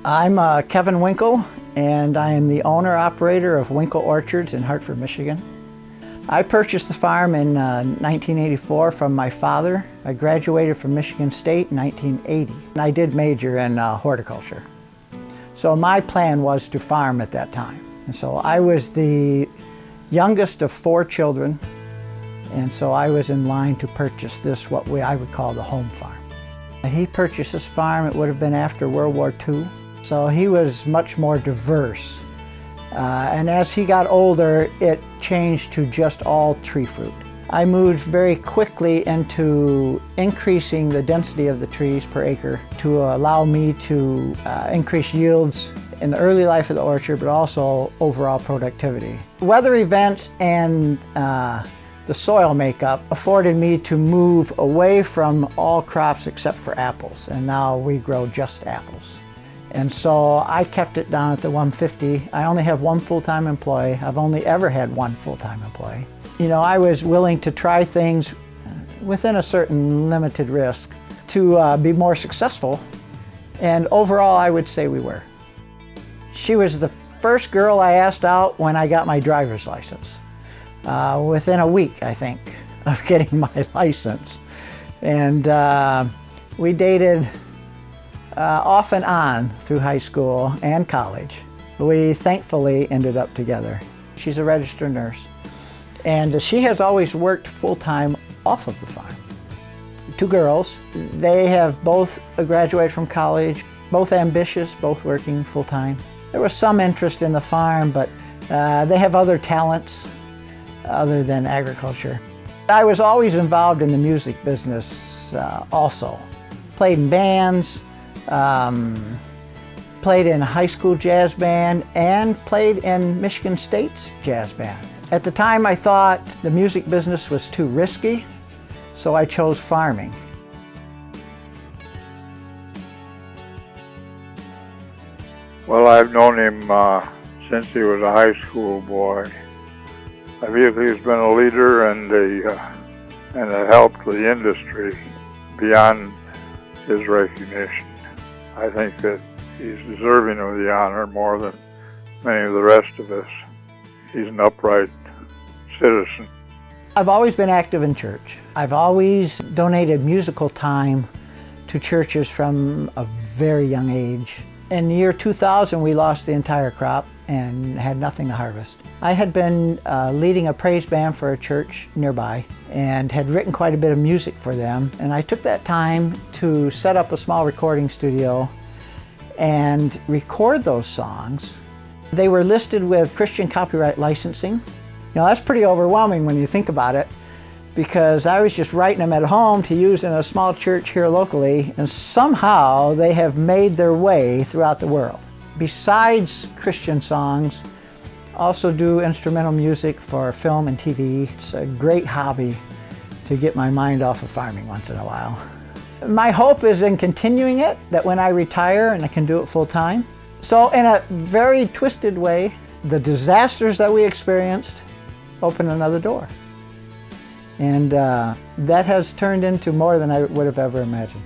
I'm Kevin Winkel, and I am the owner-operator of Winkel Orchards in Hartford, Michigan. I purchased the farm in 1984 from my father. I graduated from Michigan State in 1980. And I did major in horticulture. So my plan was to farm at that time. And so I was the youngest of 4 children, and so I was in line to purchase this, what I would call the home farm. He purchased this farm, it would have been after World War II. So he was much more diverse. And as he got older, it changed to just all tree fruit. I moved very quickly into increasing the density of the trees per acre to allow me to increase yields in the early life of the orchard, but also overall productivity. Weather events and the soil makeup afforded me to move away from all crops except for apples, and now we grow just apples. And so I kept it down at the 150. I only have 1 full-time employee. I've only ever had 1 full-time employee. You know, I was willing to try things within a certain limited risk to be more successful, and overall I would say we were. She was the first girl I asked out when I got my driver's license. Within a week, I think, of getting my license. And we dated off and on through high school and college. We thankfully ended up together. She's a registered nurse, and she has always worked full-time off of the farm. 2 girls. They have both graduated from college, both ambitious, both working full-time. There was some interest in the farm, but they have other talents other than agriculture. I was always involved in the music business also. Played in bands, played in a high school jazz band, and played in Michigan State's jazz band. At the time I thought the music business was too risky, so I chose farming. Well, I've known him since he was a high school boy. I feel he's been a leader and has helped the industry beyond his recognition. I think that he's deserving of the honor more than many of the rest of us. He's an upright citizen. I've always been active in church. I've always donated musical time to churches from a very young age. In the year 2000, we lost the entire crop and had nothing to harvest. I had been leading a praise band for a church nearby and had written quite a bit of music for them. And I took that time to set up a small recording studio and record those songs. They were listed with Christian copyright licensing. You know, that's pretty overwhelming when you think about it, because I was just writing them at home to use in a small church here locally, and somehow they have made their way throughout the world. Besides Christian songs, also do instrumental music for film and TV. It's a great hobby to get my mind off of farming once in a while. My hope is in continuing it, that when I retire and I can do it full time. So in a very twisted way, the disasters that we experienced opened another door. And that has turned into more than I would have ever imagined.